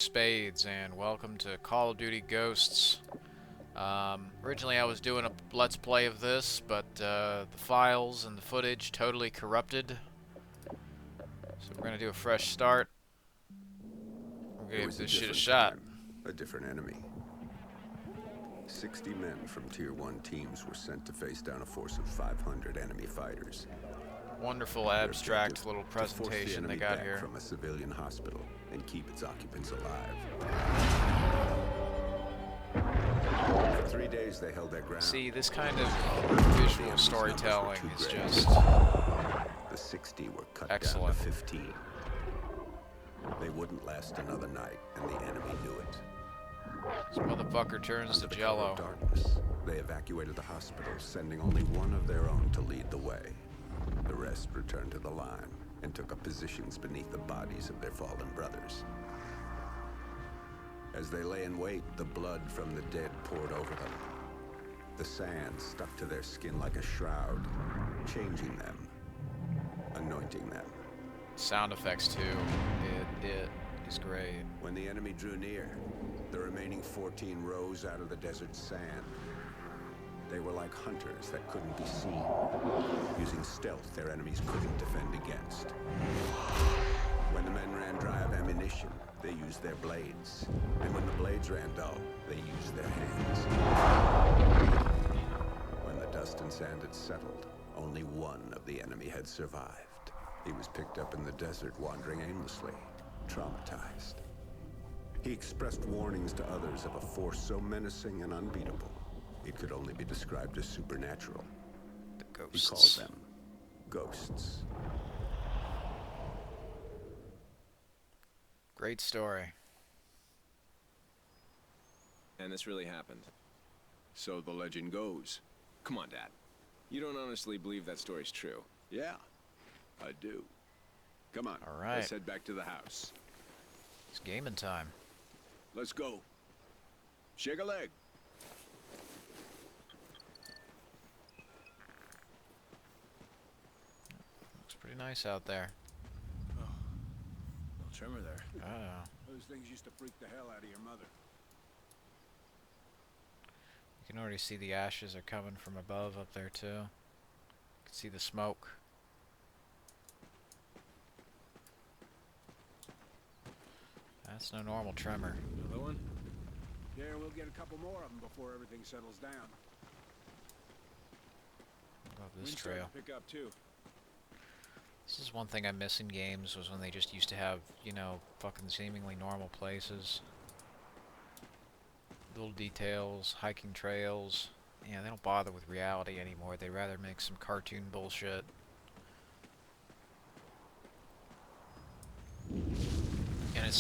Spades and welcome to Call of Duty Ghosts. Originally I was doing a let's play of this, but the files and the footage totally corrupted. So we're gonna do a fresh start. We're gonna give this shit a shot. A different enemy. 60 men from Tier 1 teams were sent to face down a force of 500 enemy fighters. Wonderful abstract little presentation they got here. From a civilian hospital and keep its occupants alive. For 3 days they held their ground. See, this kind of visual storytelling is just the 60 were cut excellent. down to 15. They wouldn't last another night, and the enemy knew it. This motherfucker turns to jello. Darkness, they evacuated the hospital, sending only one of their own to lead the way. The rest returned to the line and took up positions beneath the bodies of their fallen brothers. As they lay in wait, the blood from the dead poured over them. The sand stuck to their skin like a shroud, changing them, anointing them. Sound effects too. It is great. When the enemy drew near, the remaining 14 rose out of the desert sand. They were like hunters that couldn't be seen, using stealth their enemies couldn't defend against. When the men ran dry of ammunition, they used their blades. And when the blades ran dull, they used their hands. When the dust and sand had settled, only one of the enemy had survived. He was picked up in the desert, wandering aimlessly, traumatized. He expressed warnings to others of a force so menacing and unbeatable, it could only be described as supernatural. The ghosts. He called them ghosts. Great story. And this really happened. So the legend goes. Come on, Dad. You don't honestly believe that story's true? Yeah, I do. Come on, All right. let's head back to the house. It's gaming time. Let's go. Shake a leg. Looks pretty nice out there. Little trimmer there. Oh. Those things used to freak the hell out of your mother. You can already see the ashes are coming from above up there too. You can see the smoke. That's no normal tremor. Another one? Yeah, we'll get a couple more of them before everything settles down. Love this Wind's starting trail. to pick up too. This is one thing I miss in games, was when they just used to have, you know, fucking seemingly normal places. Little details, hiking trails. Yeah, they don't bother with reality anymore. They'd rather make some cartoon bullshit. And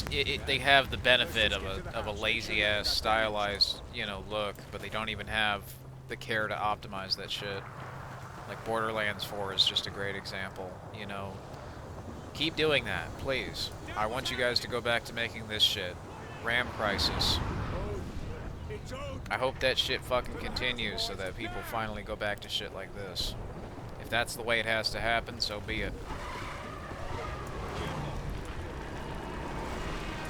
they have the benefit of a lazy ass stylized, you know, look, but they don't even have the care to optimize that shit. Like Borderlands 4 is just a great example, you know. Keep doing that, please. I want you guys to go back to making this shit. RAM Crisis. I hope that shit fucking continues so that people finally go back to shit like this. If that's the way it has to happen, so be it.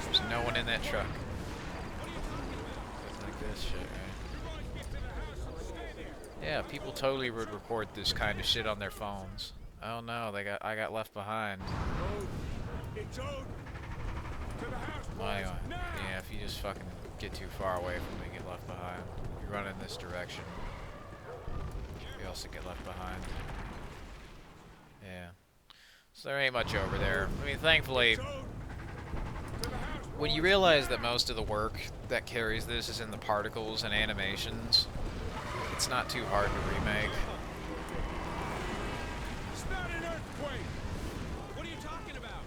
There's no one in that truck. Like this shit, right? Yeah, people totally would record this kind of shit on their phones. Oh no, I got left behind. My, yeah, if you just fucking get too far away from me, get left behind. You run in this direction, you also get left behind. Yeah. So there ain't much over there. I mean, thankfully, when you realize that most of the work that carries this is in the particles and animations, it's not too hard to remake. It's not an earthquake! What are you talking about?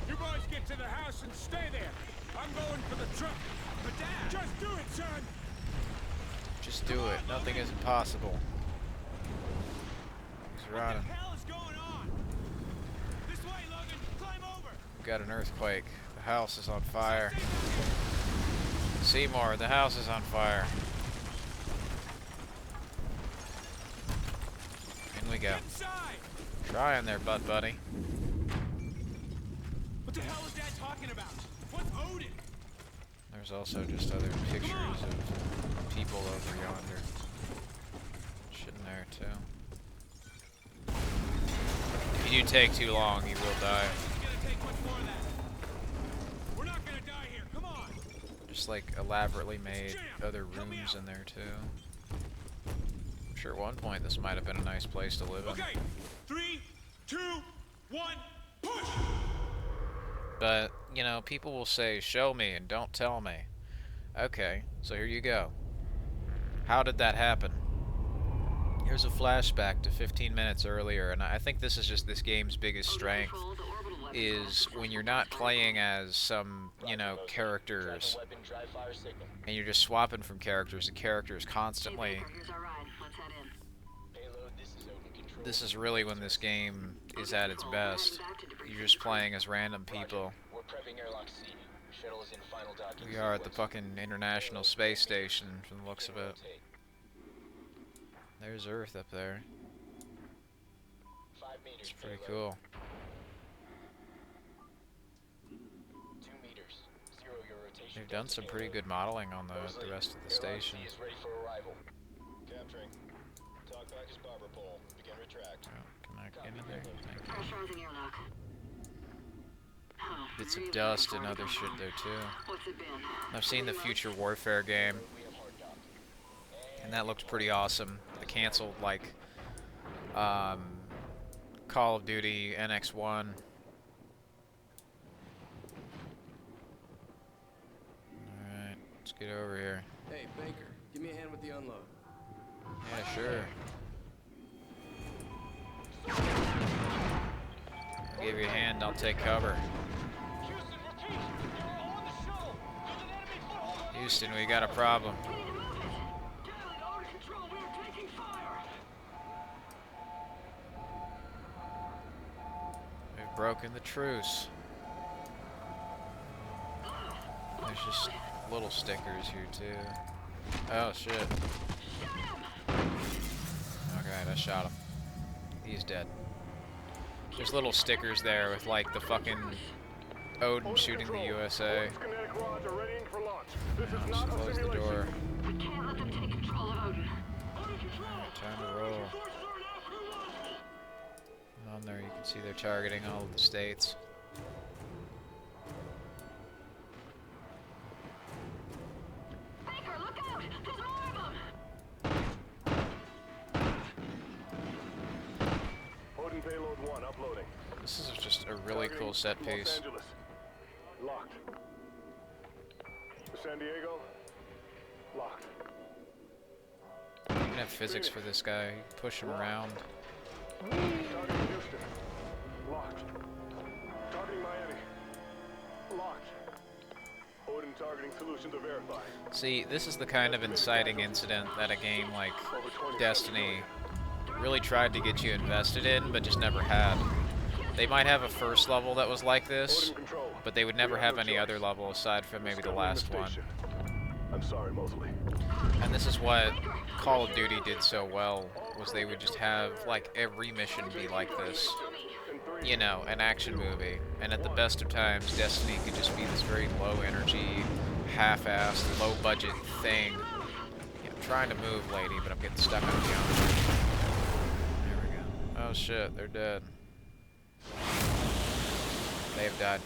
You boys get to the house and stay there. I'm going for the truck. But Dad! Just do it, son! Just do it. Nothing is impossible. He's running. What the hell is going on? This way, Logan! Climb over! We've got an earthquake. The house is on fire. Seymour, the house is on fire. In we go. Inside! Trying there, buddy. What the hell is Dad talking about? What's over There's also just other pictures of people over yonder. Shit in there too. If you do take too long, you will die. We're not gonna die here. Come on. Just like elaborately made other rooms in there too. I'm sure at one point this might have been a nice place to live in. Okay. 3, 2, 1, push. But, you know, people will say, show me and don't tell me. Okay, so here you go. How did that happen? Here's a flashback to 15 minutes earlier, and I think this is just this game's biggest strength, is when you're not playing as some, you know, characters, and you're just swapping from characters to characters constantly. This is really when this game is at its best. You're just playing as random people. We are at the fucking International Space Station, from the looks of it. There's Earth up there. It's pretty cool. They've done some pretty good modeling on the rest of the station. Oh, can I get in there? Thank you. Bits of dust and other shit there too. I've seen the Future Warfare game, and that looked pretty awesome. The canceled like Call of Duty NX1. Alright, let's get over here. Hey, Baker, give me a hand with the unload. Yeah, sure. I'll give you a hand, I'll take cover. Houston, we got a problem. We've broken the truce. There's just little stickers here too. Oh shit. Okay, I shot him. He's dead. There's little stickers there with like the fucking Odin shooting the USA. Just close the door. Time to roll. On there you can see they're targeting all of the states. This is just a really cool set piece. Locked. San Diego, locked. You can have physics for this guy. You can push him around. Targeting Houston, locked. Targeting Miami, locked. Odin targeting solution to verify. See, this is the kind of inciting incident that a game like Destiny really tried to get you invested in, but just never had. They might have a first level that was like this, but they would never have any other level aside from maybe the last one. I'm sorry, Mosley. And this is what Call of Duty did so well, was they would just have like every mission be like this. You know, an action movie. And at the best of times, Destiny could just be this very low energy, half-assed, low budget thing. Yeah, I'm trying to move, lady, but I'm getting stuck on the arm. There we go. Oh shit, they're dead. They've died.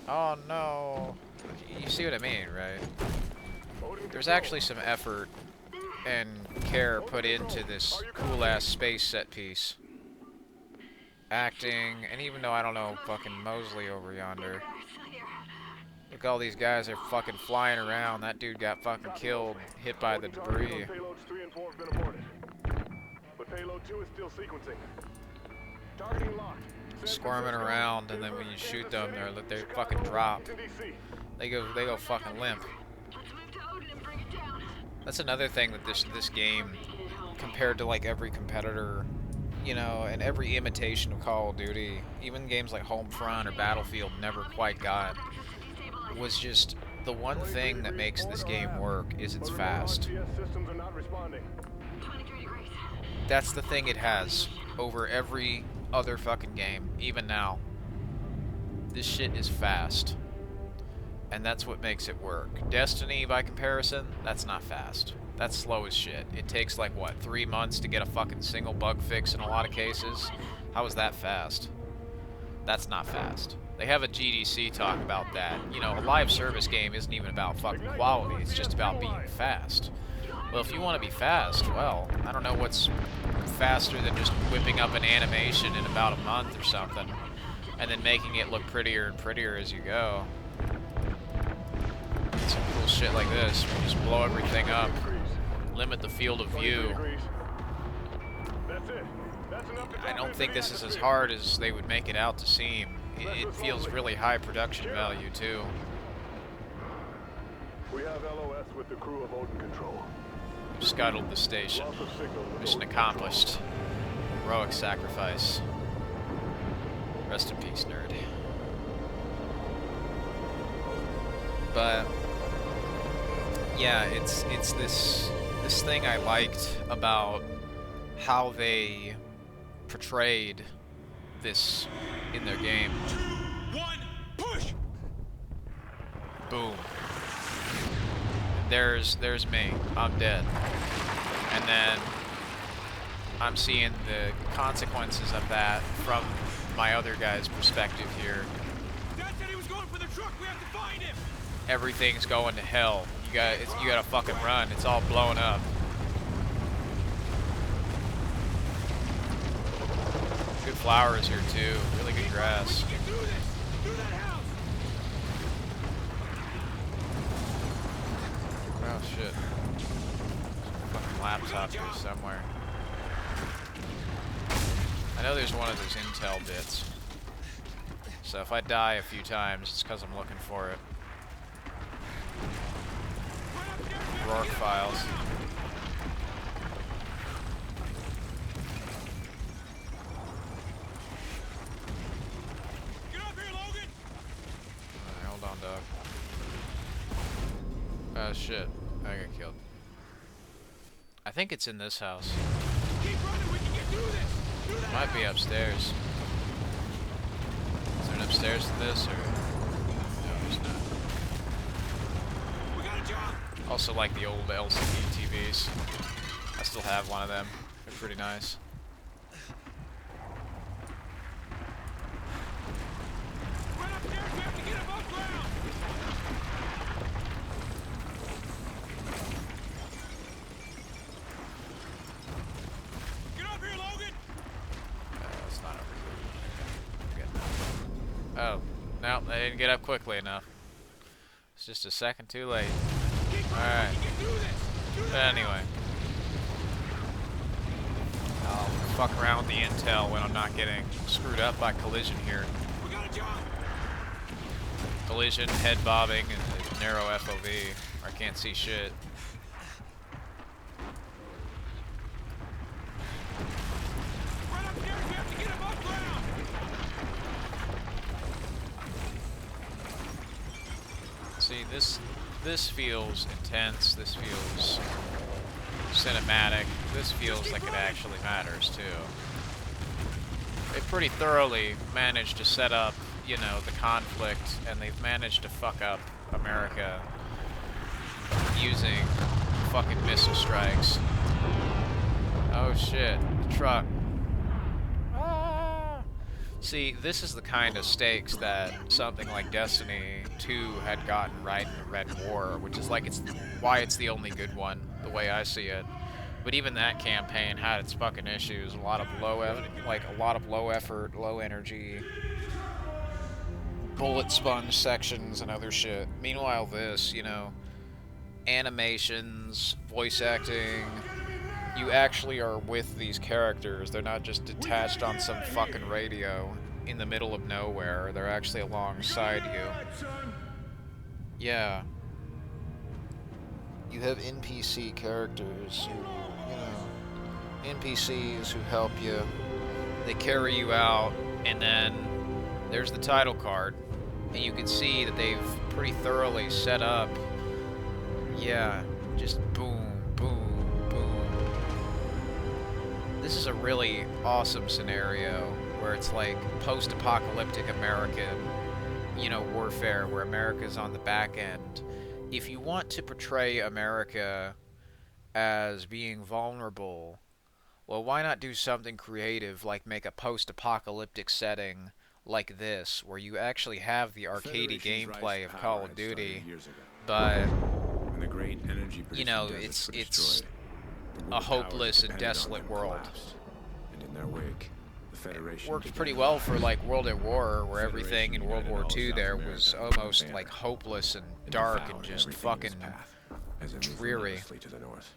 Oh no. You see what I mean, right? There's actually some effort and care put into this cool-ass space set piece. Acting, and even though I don't know fucking Mosley over yonder. Look, all these guys are fucking flying around. That dude got fucking killed, hit by the debris. Payloads 3 and 4 have been aborted. But payload 2 is still sequencing. Targeting locked. Squirming around, and then when you shoot them, they fucking drop. They go fucking limp. That's another thing that this game, compared to like every competitor, you know, and every imitation of Call of Duty, even games like Homefront or Battlefield never quite got, was just the one thing that makes this game work is it's fast. That's the thing it has over every other fucking game, even now. This shit is fast. And that's what makes it work. Destiny, by comparison, that's not fast. That's slow as shit. It takes like, what, 3 months to get a fucking single bug fix in a lot of cases? How is that fast? That's not fast. They have a GDC talk about that. You know, a live service game isn't even about fucking quality, it's just about being fast. Well, if you want to be fast, well, I don't know what's faster than just whipping up an animation in about a month or something, and then making it look prettier and prettier as you go. Some cool shit like this, where you just blow everything up, limit the field of view. That's it. That's enough to I don't think this is as hard as they would make it out to seem. It feels really high production value, too. We have LOS with the crew of Odin Control. We've scuttled the station. Loss of signal with Mission Odin accomplished. Heroic sacrifice. Rest in peace, nerd. But yeah, it's this thing I liked about how they portrayed this in their game. 2, 1, push! Boom. There's me. I'm dead. And then I'm seeing the consequences of that from my other guy's perspective here. Dad said he was going for the truck. We have to find him. Everything's going to hell. You gotta fucking run. It's all blown up. Good flowers here too. Really good grass. We can do this. Through that house. Oh shit. Fucking laptop here somewhere. I know there's one of those intel bits. So if I die a few times, it's because I'm looking for it. Rourke files. Get up here, Logan. Alright, hold on, dog. Oh shit. I got killed. I think it's in this house. Keep running. We can get through this. Through that Might be house. upstairs. Is there an upstairs to this, or? No, there's not. We got a job. Also like the old LCD TVs. I still have one of them. They're pretty nice. Run upstairs. We have to get above ground. Get up here, Logan. It's not over here. Good. Oh, no, they didn't get up quickly enough. It's just a second too late. Keep running. Alright. We can do this. Through But that anyway. I'll fuck around with the intel when I'm not getting screwed up by collision here. house. We got a job. Collision, head bobbing, and a narrow FOV. Where I can't see shit. Run upstairs. We have to get above ground. See, this feels intense. This feels cinematic. This feels like it actually matters too. They pretty thoroughly managed to set up, you know, the conflict, and they've managed to fuck up America using fucking missile strikes. Oh shit, the truck. Ah. See, this is the kind of stakes that something like Destiny 2 had gotten right in the Red War, which is like why it's the only good one, the way I see it. But even that campaign had its fucking issues. A lot of low effort, low energy, bullet sponge sections and other shit. Meanwhile, this, you know, animations, voice acting, you actually are with these characters. They're not just detached on some fucking radio in the middle of nowhere. They're actually alongside you. Yeah. You have NPC characters who, you know, NPCs who help you. They carry you out, and then there's the title card. And you can see that they've pretty thoroughly set up, yeah, just boom, boom, boom. This is a really awesome scenario where it's like post-apocalyptic American, you know, warfare where America's on the back end. If you want to portray America as being vulnerable, well, why not do something creative like make a post-apocalyptic setting like this, where you actually have the arcadey gameplay of Call of Duty, but When the great energy you know, it's a hopeless and desolate world. And in their wake, the Federation Worked pretty well for like World at War, where everything in World War II there was almost like hopeless and dark and just fucking dreary. to the north.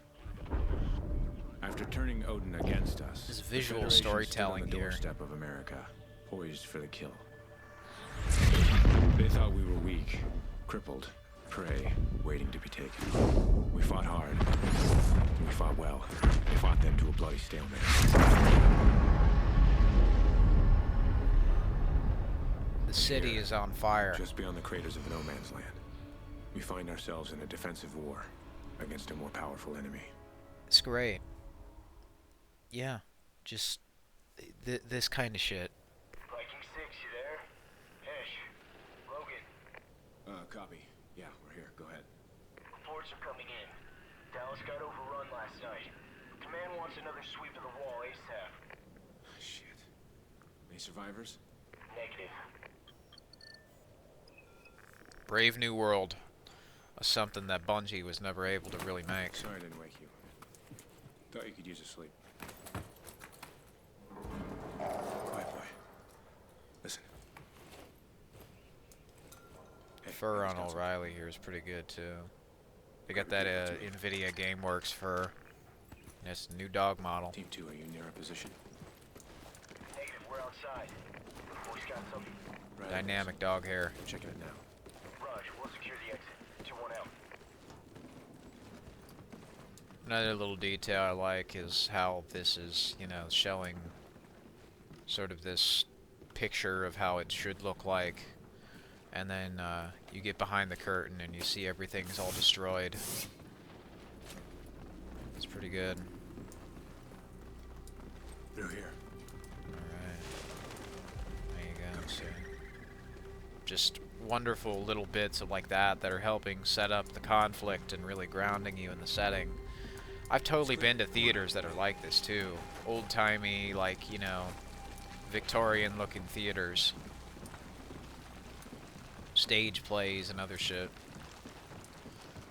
After turning Odin against us, This the visual Federation storytelling stood on the here. doorstep of America, poised for the kill. They thought we were weak, crippled, prey, waiting to be taken. We fought hard. We fought well. We fought them to a bloody stalemate. The city is on fire. Just beyond the craters of no man's land, we find ourselves in a defensive war against a more powerful enemy. It's great. Yeah, just this kind of shit. Viking 6, you there? Hesh. Logan. Copy. Yeah, we're here. Go ahead. Reports are coming in. Dallas got overrun last night. Command wants another sweep of the wall ASAP. Shit. Any survivors? Negative. Brave New World. Something that Bungie was never able to really make. Sorry I didn't wake you. Thought you could use a sleep. Quiet boy. Listen. Hey, Fur on got some- O'Reilly here is pretty good too. They got that NVIDIA GameWorks fur. It's a new dog model. Team 2, are you near our position? Negative, we're outside. Voice got something. Right. Dynamic dog hair. I'm checking it now. Raj, we'll secure the exit. 2-1 out. Another little detail I like is how this is, you know, showing sort of this picture of how it should look like, and then you get behind the curtain and you see everything's all destroyed. It's pretty good. Through here. Alright. There you go. So, just wonderful little bits of like that that are helping set up the conflict and really grounding you in the setting. I've totally been to theaters that are like this too. Old-timey, like, you know, Victorian-looking theaters. Stage plays and other shit.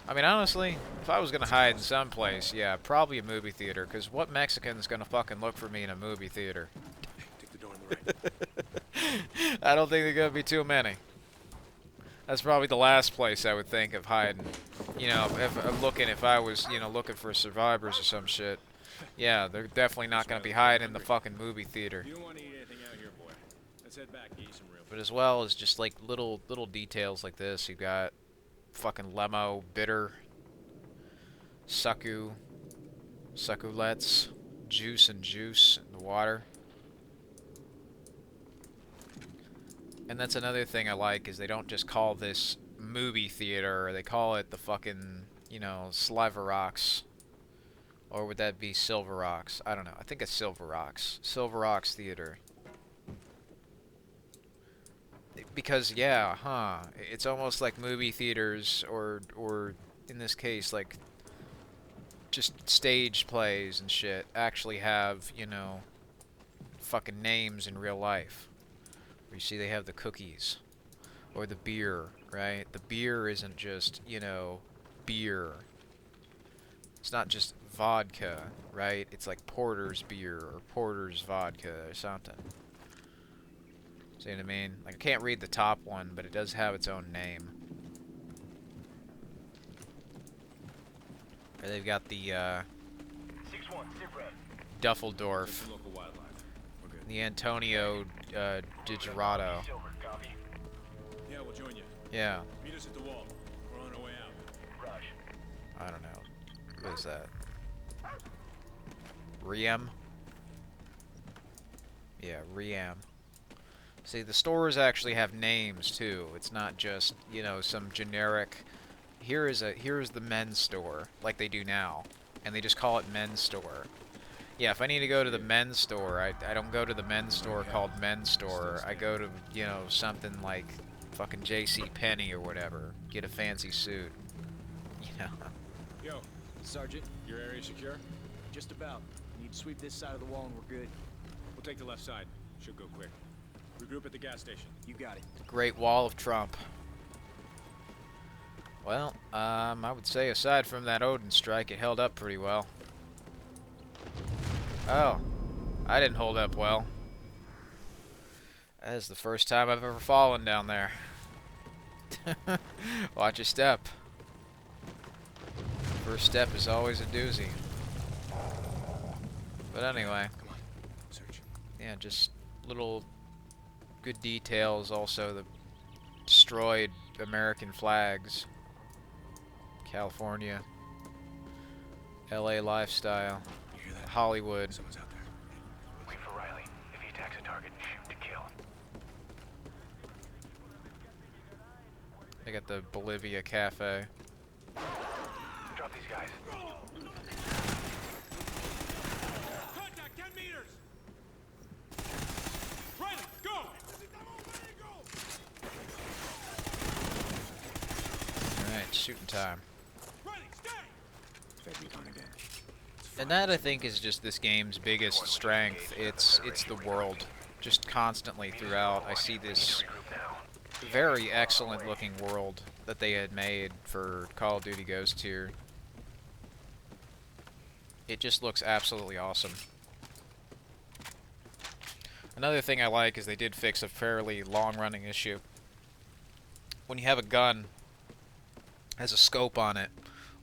I mean, honestly, if I was gonna hide in some place, yeah, probably a movie theater, because what Mexican's gonna fucking look for me in a movie theater? Take the door on the right. I don't think there's gonna be too many. That's probably the last place I would think of hiding. You know, if I was, you know, looking for survivors or some shit. Yeah, they're definitely not gonna be hiding in the fucking movie theater. You don't want to eat anything out here, boy. Let's head back and eat some real. But as well as just like little details like this, you've got fucking lemo, bitter, succulets, juice in the water. And that's another thing I like, is they don't just call this movie theater, they call it the fucking, you know, Sliver Rocks. Or would that be Silver Rocks? I don't know. I think it's Silver Rocks. Silver Rocks Theater. Because, yeah, huh. It's almost like movie theaters, or in this case, like, just stage plays and shit actually have, you know, fucking names in real life. Where you see they have the cookies. Or the beer, right? The beer isn't just, you know, beer. It's not just vodka, right? It's like Porter's beer or Porter's vodka or something. See what I mean? Like, I can't read the top one, but it does have its own name. Or they've got the 6-1, sit rep. Duffeldorf, Just the local wildlife. We're good. the Antonio Digerato. Silver, copy. Yeah, we'll join you. Yeah, Meet us at the wall. We're on our way out. Raj. I don't know. What is that? Riem? Yeah, Riem. See, the stores actually have names too. It's not just, you know, some generic. Here's the men's store, like they do now, and they just call it men's store. Yeah, if I need to go to the men's store, I don't go to the men's store called men's store. I go to, you know, something like fucking J.C. Penney or whatever. Get a fancy suit. You know. Yo, Sergeant, your area secure? Just about. Need to sweep this side of the wall and we're good. We'll take the left side. Should go quick. Regroup at the gas station. You got it. The Great Wall of Trump. Well, I would say aside from that Odin strike, it held up pretty well. Oh, I didn't hold up well. That is the first time I've ever fallen down there. Watch your step. First step is always a doozy. But anyway. Come on. Search. Yeah, just little good details. Also, the destroyed American flags. California. LA lifestyle. You hear that? Hollywood. Someone's out there. Wait for Riley. If he attacks a target, shoot to kill. They got the Bolivia Cafe. Drop these guys. Contact 10 meters! Riley, go! Alright, shooting time. Riley, stay! Fed recon again. And that, I think, is just this game's biggest strength. It's the world. Just constantly throughout, I see this very excellent looking world that they had made for Call of Duty Ghost here. It just looks absolutely awesome. Another thing I like is they did fix a fairly long-running issue. When you have a gun has a scope on it,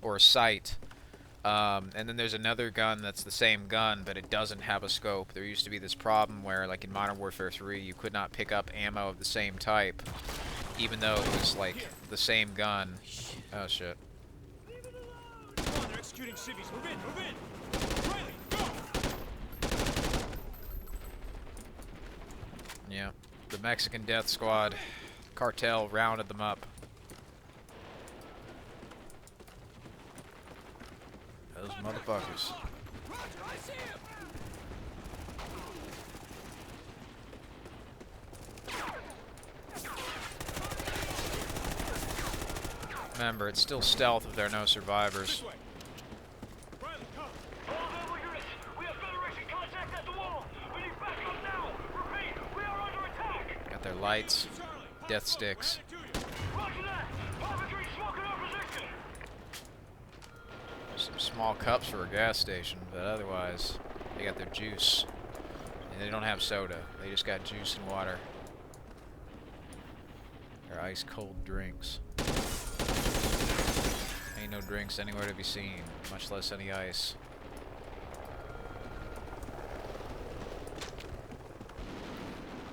or a sight, and then there's another gun that's the same gun, but it doesn't have a scope. There used to be this problem where, like in Modern Warfare 3, you could not pick up ammo of the same type, even though it was, like, the same gun. Oh, shit. Come on, they're executing civvies. Move in, move in! Riley, go! Yeah. The Mexican Death Squad cartel rounded them up. Those motherfuckers. Roger, I see him! Remember, it's still stealth if there are no survivors. This way. Riley, come! All available units! We have Federation contact at the wall! We need backup now! Repeat, we are under attack! Got their lights, Charlie, death hostile, sticks. we're headed to you. Roger that! Infantry smoking our position! Some small cups for a gas station, but otherwise, they got their juice. And they don't have soda. They just got juice and water. They're ice cold drinks. Ain't no drinks anywhere to be seen, much less any ice.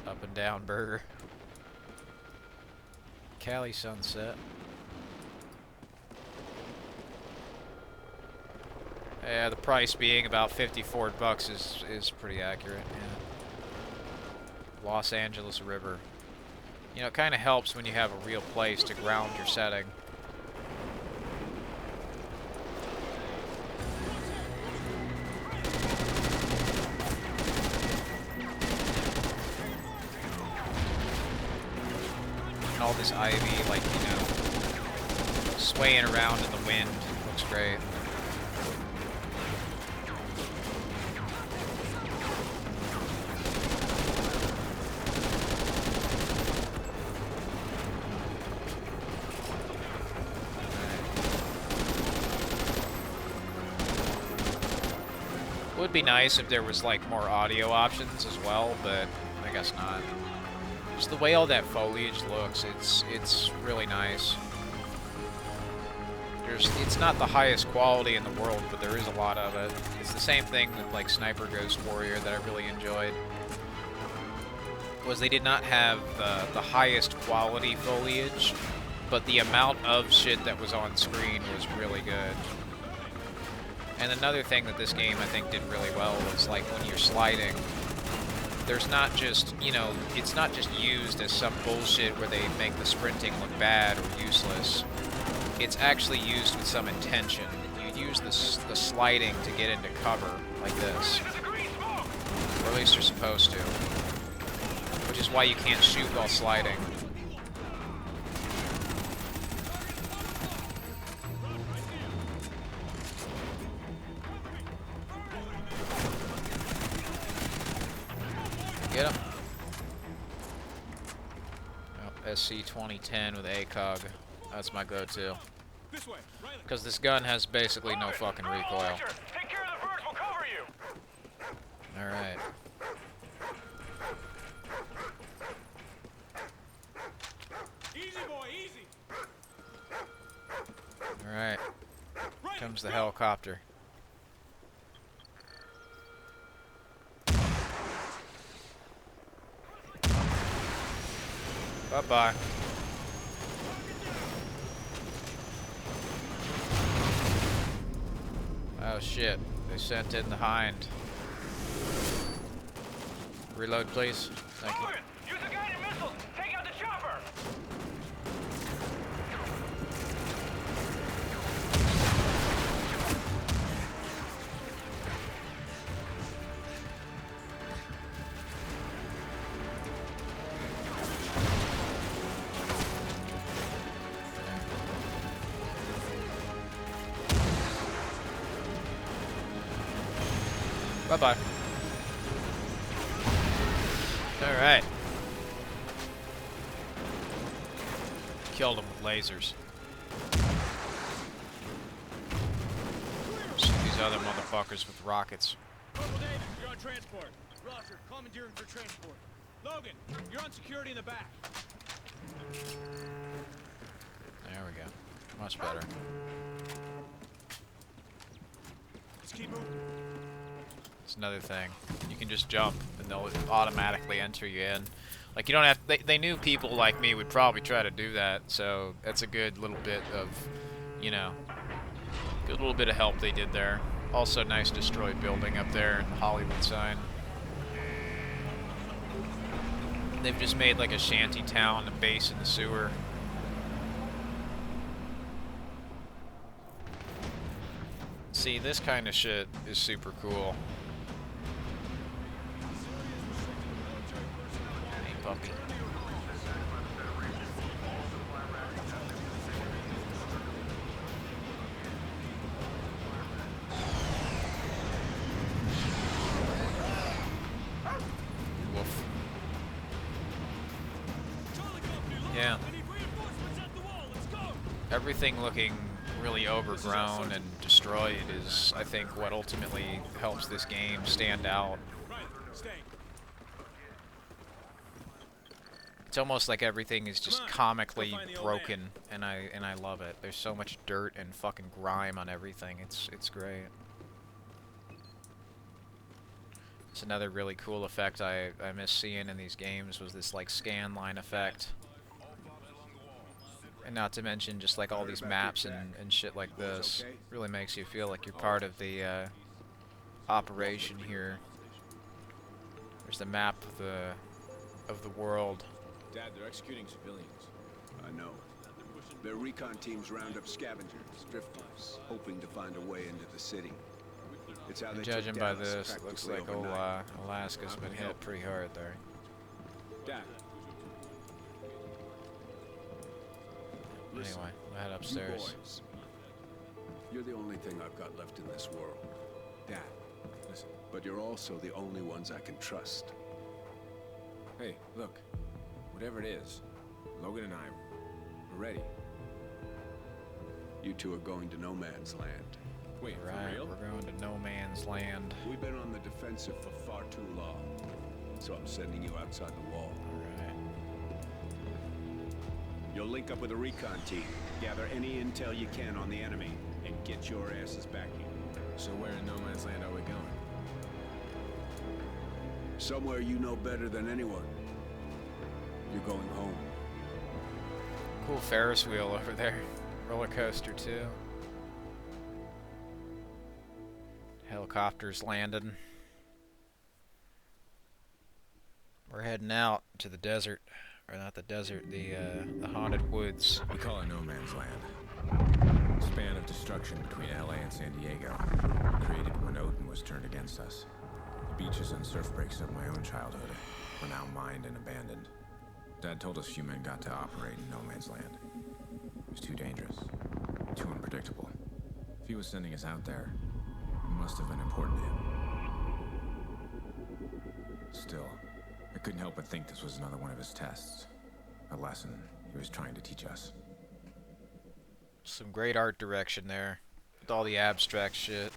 Up and down burger. Cali sunset. Yeah, the price being about $54 is pretty accurate. Yeah. Los Angeles River. You know, it kind of helps when you have a real place to ground your setting. And all this ivy, like, you know, swaying around in the wind. Looks great. Would be nice if there was like more audio options as well, but I guess not. Just the way all that foliage looks, it's really nice. It's not the highest quality in the world, but there is a lot of it. It's the same thing with like Sniper Ghost Warrior that I really enjoyed. Was they did not have the highest quality foliage, but the amount of shit that was on screen was really good. And another thing that this game, I think, did really well was, like, when you're sliding, there's not just, you know, it's not just used as some bullshit where they make the sprinting look bad or useless. It's actually used with some intention. You use the sliding to get into cover, like this. Or at least you're supposed to. Which is why you can't shoot while sliding. get him? Oh, SC 2010 with ACOG. That's my go-to. This way, Riley. Because this gun has basically no fucking recoil. Take care of the birds, we'll cover you! Alright. Easy, boy, easy. Alright. Riley, Comes the go. helicopter. Bye-bye. Oh shit, they sent in the Hind. Reload, please. Thank you. Logan, use the guided missiles! Take out the chopper! Bye-bye. Alright. Killed him with lasers. Shoot these other motherfuckers with rockets. Corporal Davis, you're on transport. Roger, commandeering for transport. Logan, you're on security in the back. There we go. Much better. Let's keep moving. It's another thing. You can just jump and they'll automatically enter you in. Like, you don't have... They knew people like me would probably try to do that, so that's a good little bit of, you know, good little bit of help they did there. Also, nice destroyed building up there in the Hollywood sign. They've just made like a shanty town, a base in the sewer. See, this kind of shit is super cool. Hey, puppy. Woof. Yeah. Everything looking really overgrown and destroyed is, I think, what ultimately helps this game stand out. Right, stay. It's almost like everything is just Come on, comically go find the old broken, and I love it. There's so much dirt and fucking grime on everything. It's great. It's another really cool effect I miss seeing in these games was this like scan line effect. And not to mention just like all these maps and shit like this. Really makes you feel like you're part of the operation here. There's the map of the world. Dad, they're executing civilians. I know. Their recon teams round up scavengers, drifters, hoping to find a way into the city. It's how they And took judging by Dallas this, it looks like practically overnight. Alaska's been hit pretty hard there. Dad, Listen, Anyway, we'll head you upstairs. boys, you're the only thing I've got left in this world. Dad, listen. But you're also the only ones I can trust. Hey, look. Whatever it is, Logan and I, we're ready. You two are going to no man's land. Wait, for Right, real? we're going to no man's land. We've been on the defensive for far too long, so I'm sending you outside the wall. Alright. You'll link up with a recon team, gather any intel you can on the enemy, and get your asses back here. So where in no man's land are we going? Somewhere you know better than anyone. You're going home. Cool Ferris wheel over there. Roller coaster too. Helicopters landing. We're heading out to the desert, or not the desert, the haunted woods. We call it no man's land. A span of destruction between LA and San Diego, created when Odin was turned against us. The beaches and surf breaks of my own childhood were now mined and abandoned. Dad told us few men got to operate in no man's land. It was too dangerous, too unpredictable. If he was sending us out there, it must have been important to him. Still, I couldn't help but think this was another one of his tests. A lesson he was trying to teach us. Some great art direction there. With all the abstract shit.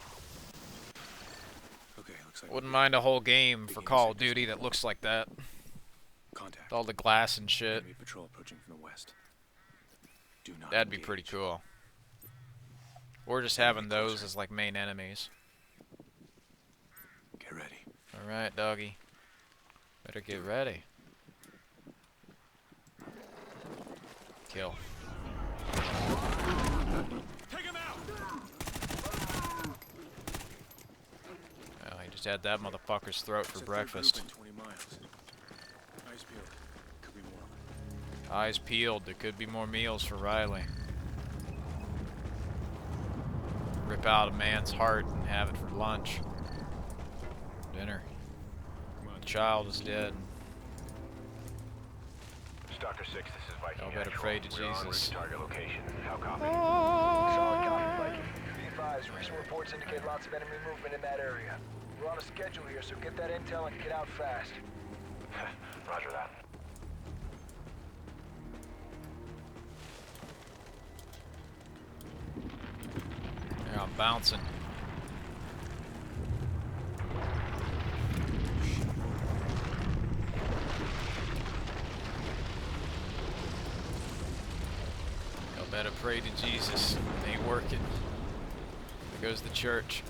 Okay, looks like Wouldn't mind a whole game for Call of Duty that looks like that. contact. With all the glass and shit. Enemy patrol approaching from the west. Do not That'd be pretty engage. cool. Or just having those as like main enemies. Get ready. Alright, doggy. Better get ready. Kill. Take him out! Oh, he just had that motherfucker's throat for It's a third breakfast. group in 20 miles. Eyes peeled. Could be more. Eyes peeled. There could be more meals for Riley. Rip out a man's heart and have it for lunch. Dinner. The child is dead. Dr. 6, this is Viking. Y'all better Actual. pray to We're en route Jesus. to target location. How copy? Solid copy, Viking. Be advised, recent reports indicate lots of enemy movement in that area. We're on a schedule here, so get that intel and get out fast. Roger that. Yeah, I'm bouncing. Y'all better pray to Jesus. It ain't working. There goes the church.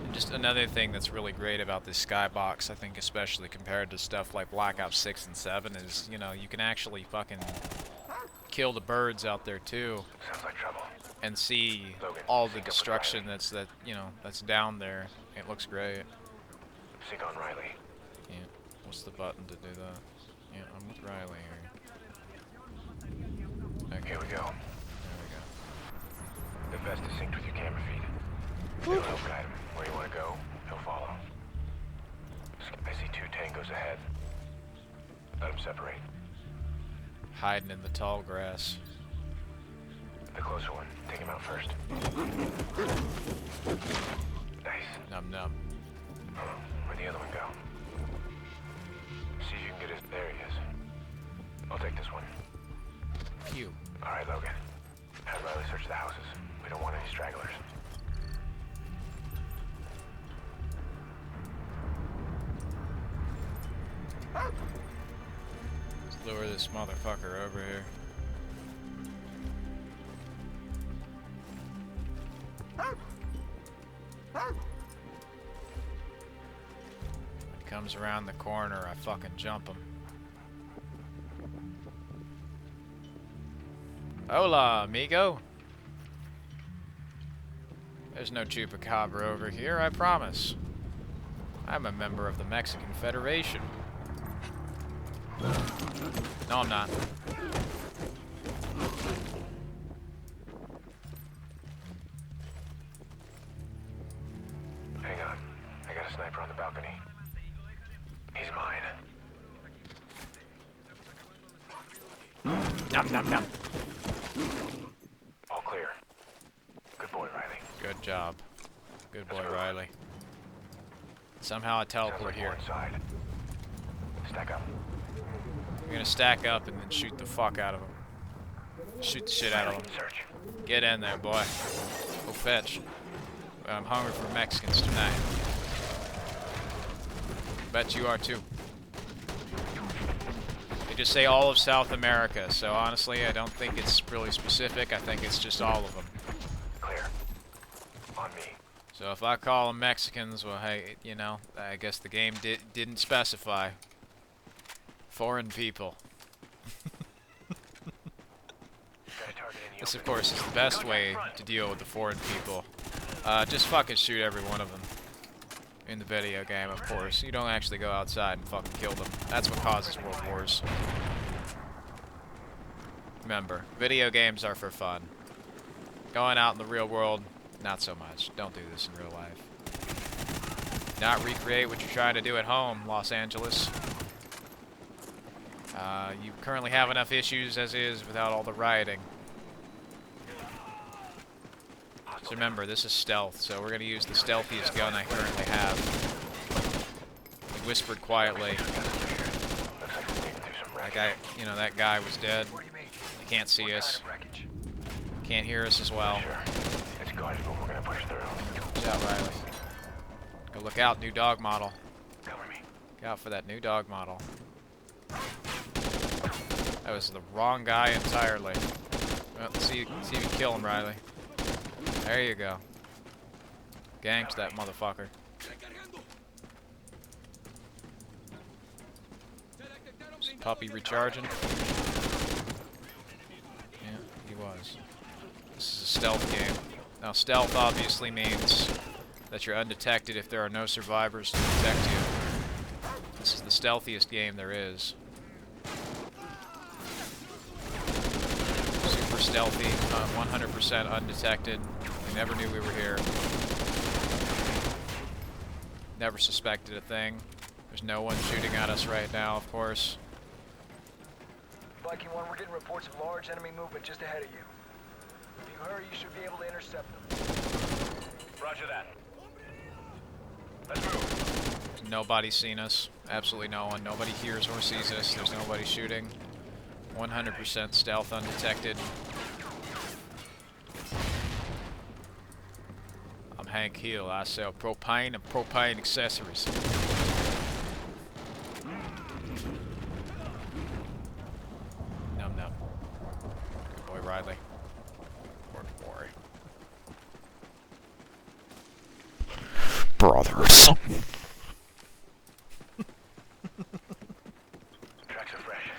And just another thing that's really great about this skybox, I think especially compared to stuff like Black Ops 6 and 7, is, you know, you can actually fucking kill the birds out there too. Sounds like trouble. And see Logan, all the sync up with destruction Riley. that's down there. It looks great. Sync on Riley. Yeah. What's the button to do that? Yeah, I'm with Riley here. Okay, Here we go. there we go. The vest is synced with your camera feed. It'll help guide him. Where you want to go, he'll follow. I see 2 tangos ahead. Let them separate. Hiding in the tall grass. The closer one, take him out first. Nice. Num num. Where'd the other one go? See if you can get his... There he is. I'll take this one. Pew. Alright, Logan. Have Riley search the houses. We don't want any stragglers. Let's lure this motherfucker over here. When he comes around the corner, I fucking jump him. Hola, amigo. There's no chupacabra over here, I promise. I'm a member of the Mexican Federation. No, I'm not. Hang on. I got a sniper on the balcony. He's mine. Nom nom nom. All clear. Good boy, Riley. Good job. Good boy, Let's move. Riley. Somehow I Sounds teleport like here. more inside. Stack up. We're gonna stack up and then shoot the fuck out of him. Shoot the shit out of him. Search. Get in there, boy. Go fetch. I'm hungry for Mexicans tonight. Bet you are too. They just say all of South America, so honestly, I don't think it's really specific. I think it's just all of them. Clear. On me. So if I call them Mexicans, well, hey, you know, I guess the game didn't specify. Foreign people. Got a target in the This, of open. course, is the best way to deal with the foreign people. Just fucking shoot every one of them. In the video game, of course. You don't actually go outside and fucking kill them. That's what causes world wars. Remember, video games are for fun. Going out in the real world, not so much. Don't do this in real life. Not recreate what you're trying to do at home, Los Angeles. You currently have enough issues as is without all the rioting. So remember, this is stealth, so we're going to use the stealthiest gun I currently have. whispered quietly. That guy, you know, that guy was dead. What do you mean? They can't see What us. kind of wreckage? Can't hear us as well. Sure. It's guarded, but we're gonna push through. Watch out, Riley. Go look out, new dog model. Cover me. Look out for that new dog model. That was the wrong guy entirely. Well, let's see if you can kill him, Riley. There you go. Ganked that motherfucker. Is Puppy recharging? Yeah, he was. This is a stealth game. Now, stealth obviously means that you're undetected if there are no survivors to detect you. This is the stealthiest game there is. Super stealthy, 100% undetected. We never knew we were here. Never suspected a thing. There's no one shooting at us right now, of course. Viking 1, we're getting reports of large enemy movement just ahead of you. If you hurry, you should be able to intercept them. Roger that. Let's move. There's nobody seen us. Absolutely no one. Nobody hears or sees us. There's nobody shooting. 100% stealth, undetected. I'm Hank Hill. I sell propane and propane accessories. Num num. Good boy, Riley. Good boy. Brothers. Tracks are fresh.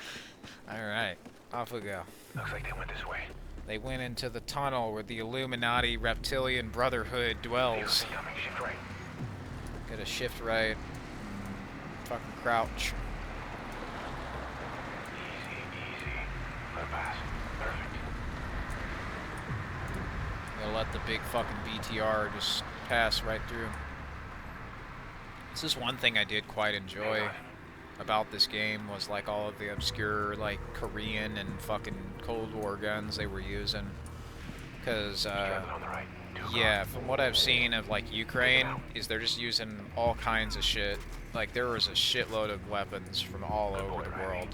Alright, off we go. Looks like they went this way. They went into the tunnel where the Illuminati Reptilian Brotherhood dwells. Coming, shift right. Gotta shift right. Fucking crouch. Easy. Let it pass. Perfect. Gotta let the big fucking BTR just pass right through. This is one thing I did quite enjoy about this game, was like all of the obscure like Korean and fucking Cold War guns they were using. Cause On the right. yeah, from what I've seen of like Ukraine, is they're just using all kinds of shit. Like there was a shitload of weapons from all over the world.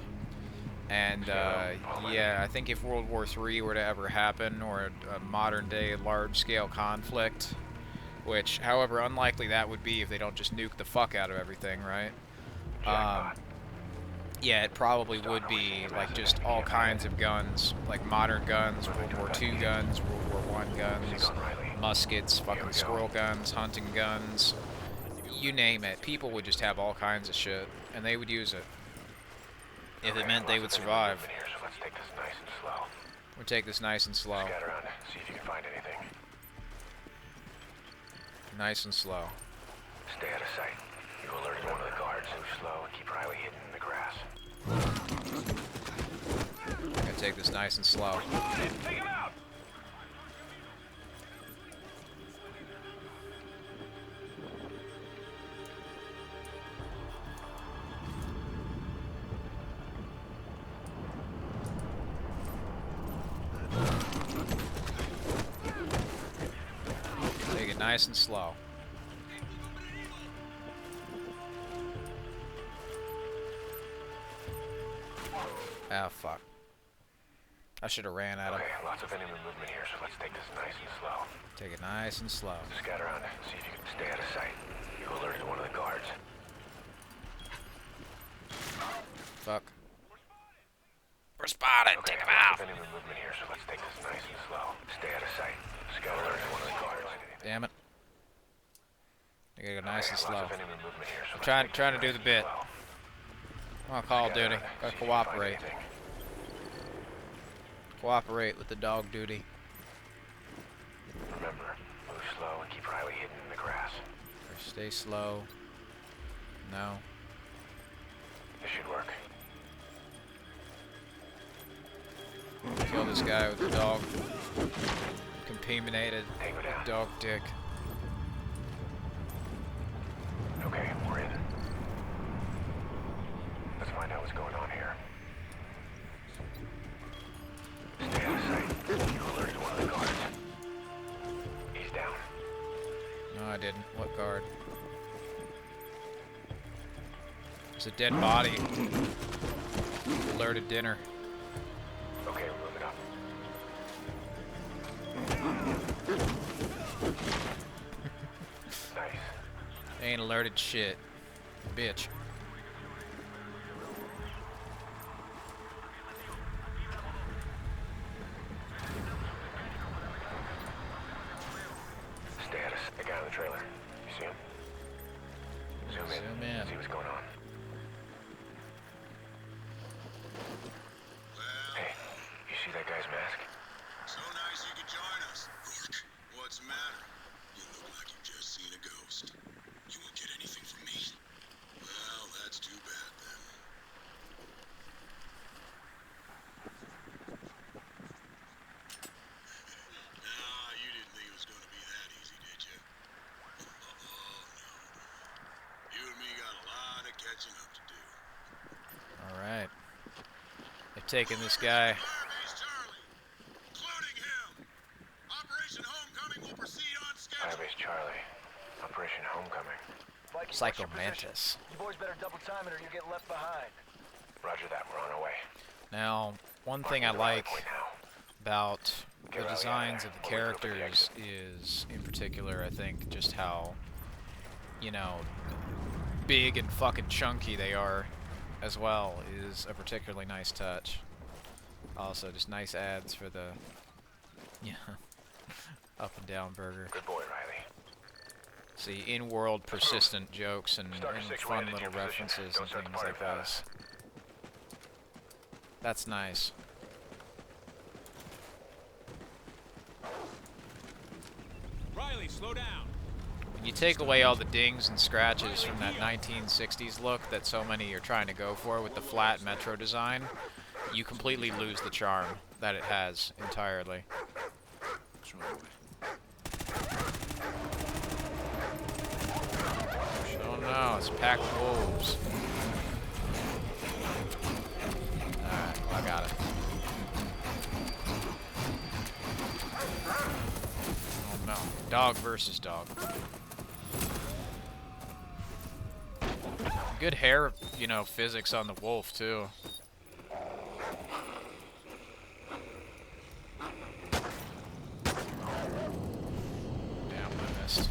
And yeah, I think if World War III were to ever happen, or a modern day large scale conflict, which however unlikely that would be if they don't just nuke the fuck out of everything, right? Yeah, it probably would be like just all kinds of guns, like modern guns, World War II guns, World War I guns, muskets, fucking squirrel guns, hunting guns, you name it. People would just have all kinds of shit, and they would use it if it meant they would survive. Here, so let's take this nice and slow. We'll take this nice and slow. Scout around, see if you can find anything. Nice and slow. Stay out of sight. You alerted one of the guards. Move slow and keep Riley hidden in the grass. Gotta take this nice and slow. Take him out! Take it nice and slow. Ah, fuck. I should have ran at him. Okay, lots of enemy movement here, so let's take this nice and slow. Take it nice and slow. Scout around, see if you can stay out of sight. You alerted one of the guards. Fuck. We're spotted! Okay, Take him lots out! of enemy movement here, so let's take this nice and slow. Stay out of sight. Scout alerted one of the guards. Damn it. I gotta go nice and Okay, slow. lots of enemy movement here, so I'm let's trying take to this do the nice bit. and slow. Come on, Call of Scout Duty. around, see Gotta if you can find cooperate. anything. Cooperate with the dog duty. Remember, move slow and keep Riley hidden in the grass. Or stay slow. No. This should work. Kill this guy with the dog. Contaminated Tango down. dog dick. Okay, we're in. Let's find out what's going on here. Stay out of sight. You alerted one of the guards. He's down. No, I didn't. What guard? It's a dead body. Alerted dinner. Okay, we're moving up. Nice. Ain't alerted shit. Bitch. Status. The guy on the trailer. You see him? Zoom in. Zoom in. See what's going on. Hey, you see that guy's mask? So nice you could join us. Rourke, what's the matter? You look like you've just seen a ghost. You won't get anything from me. Well, that's too bad then. Nah, you didn't think it was gonna be that easy, did you? Oh, no. You and me got a lot of catching up to do. Alright. They've taken this guy. Firebase Charlie, including him. Operation Homecoming will proceed on schedule. Firebase Charlie. Operation Homecoming. Mikey, what's Psycho your position? Mantis. You boys better double time it or you get left behind. Roger that. We're on our way. Now, one thing I Marking the rally like point now. about the Get out of designs there. of the We'll wait for the characters exit. is, in particular, I think, just how, you know, big and fucking chunky they are as well is a particularly nice touch. Also, just nice ads for the, yeah, up and down burger. Good boy, Riley. See, in-world persistent jokes and Starter 6 fun landed in little your position. references Don't and start the things party like without this. us. That's nice. Riley, slow down. When you take away all the dings and scratches from that 1960s look that so many are trying to go for with the flat Metro design, you completely lose the charm that it has entirely. What's wrong with Oh no, it's packed wolves. Alright, I got it. Oh no. Dog versus dog. Good hair, you know, physics on the wolf too. Damn, I missed.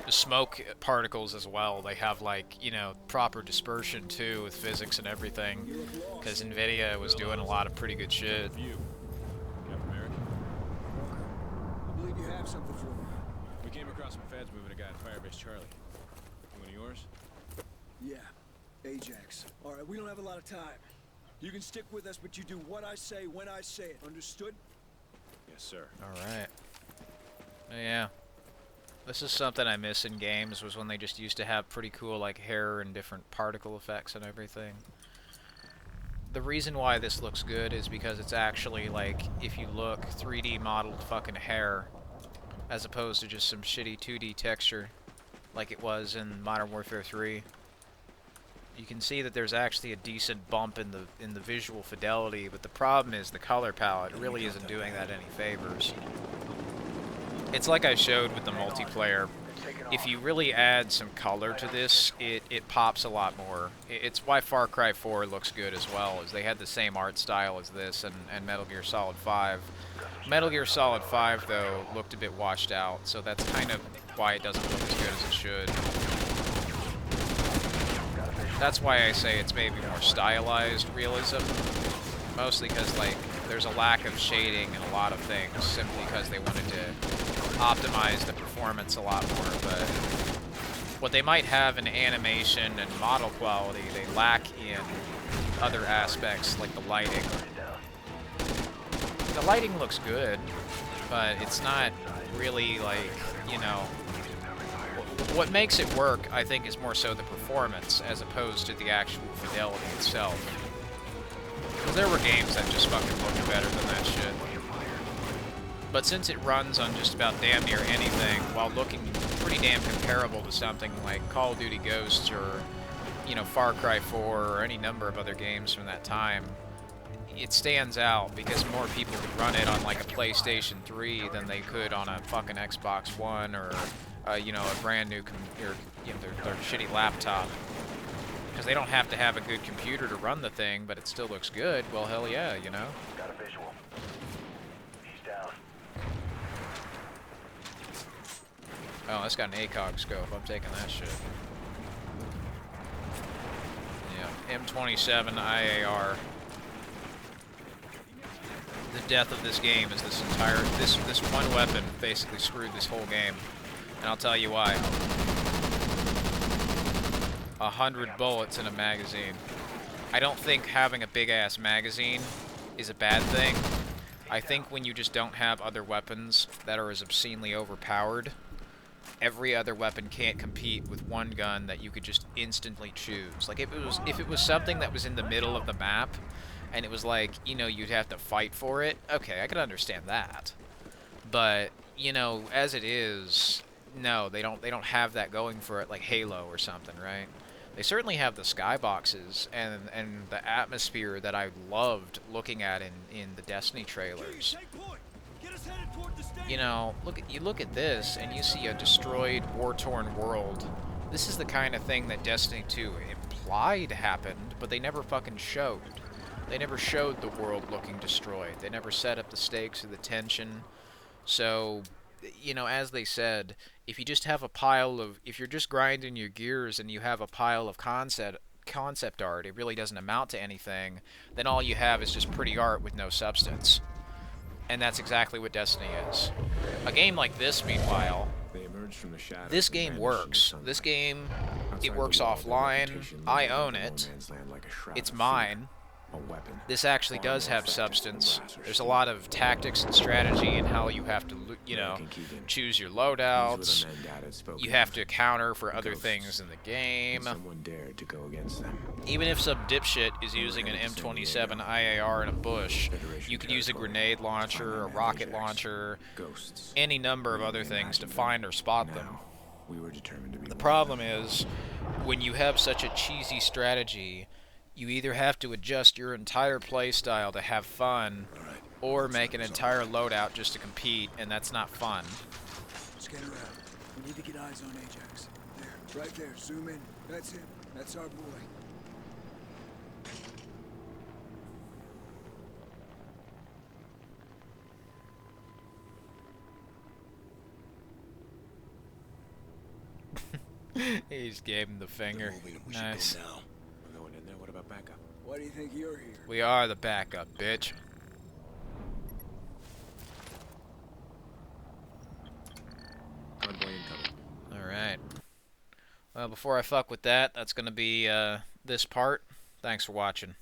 The smoke particles as well, they have like, you know, proper dispersion too with physics and everything. Because NVIDIA was doing a lot of pretty good shit. you? Captain America? I believe you have something for me. We came across some feds moving a guy at Firebase Charlie. One of yours? Yeah, Ajax. All right, we don't have a lot of time. You can stick with us, but you do what I say when I say it. Understood? Yes, sir. Alright. Yeah. This is something I miss in games, was when they just used to have pretty cool like hair and different particle effects and everything. The reason why this looks good is because it's actually like, if you look, 3D modeled fucking hair, as opposed to just some shitty 2D texture like it was in Modern Warfare 3. You can see that there's actually a decent bump in the visual fidelity, but the problem is the color palette really isn't doing that any favors. It's like I showed with the multiplayer. If you really add some color to this, it pops a lot more. It's why Far Cry 4 looks good as well, is they had the same art style as this and Metal Gear Solid 5. Metal Gear Solid 5, though, looked a bit washed out, so that's kind of why it doesn't look as good as it should. That's why I say it's maybe more stylized realism, mostly because, like, there's a lack of shading in a lot of things, simply because they wanted to optimize the performance a lot more, but what they might have in animation and model quality, they lack in other aspects, like the lighting. The lighting looks good, but it's not really, like, you know, what makes it work, I think, is more so the performance, as opposed to the actual fidelity itself. Because there were games that just fucking looked better than that shit. But since it runs on just about damn near anything, while looking pretty damn comparable to something like Call of Duty Ghosts or, you know, Far Cry 4 or any number of other games from that time, it stands out because more people could run it on like a PlayStation 3 than they could on a fucking Xbox One or you know, a brand new their shitty laptop, because they don't have to have a good computer to run the thing, but it still looks good. Well, hell yeah, you know. Got a visual. He's down. Oh, it's got an ACOG scope. I'm taking that shit. Yeah, M27 IAR. The death of this game is this one weapon basically screwed this whole game, and I'll tell you why. 100 bullets in a magazine. I don't think having a big ass magazine is a bad thing. I think when you just don't have other weapons that are as obscenely overpowered, every other weapon can't compete with one gun that you could just instantly choose. Like, if it was something that was in the middle of the map, and it was like, you know, you'd have to fight for it, okay, I could understand that. But, you know, as it is, no, they don't have that going for it like Halo or something, right? They certainly have the skyboxes and the atmosphere that I loved looking at in the Destiny trailers. You know, you look at this and you see a destroyed, war-torn world. This is the kind of thing that Destiny 2 implied happened, but they never fucking showed. They never showed the world looking destroyed. They never set up the stakes or the tension. So, you know, as they said, if you just have a pile of, if you're just grinding your gears and you have a pile of concept art, it really doesn't amount to anything, then all you have is just pretty art with no substance. And that's exactly what Destiny is. A game like this, meanwhile, this game works. This game, it works offline. I own it. It's mine. This actually does have substance. There's a lot of tactics and strategy in how you have to, you know, choose your loadouts. You have to counter for other things in the game. Even if some dipshit is using an M27 IAR in a bush, you can use a grenade launcher, a rocket launcher, any number of other things to find or spot them. The problem is, when you have such a cheesy strategy, you either have to adjust your entire playstyle to have fun, or make an entire loadout just to compete, and that's not fun. Scan around. We need to get eyes on Ajax. There, right there. Zoom in. That's him. That's our boy. He just gave him the finger. Nice. We're going in there. What about backup? Why do you think you're here? We are the backup, bitch. Alright. Well, before I fuck with that, that's gonna be this part. Thanks for watching.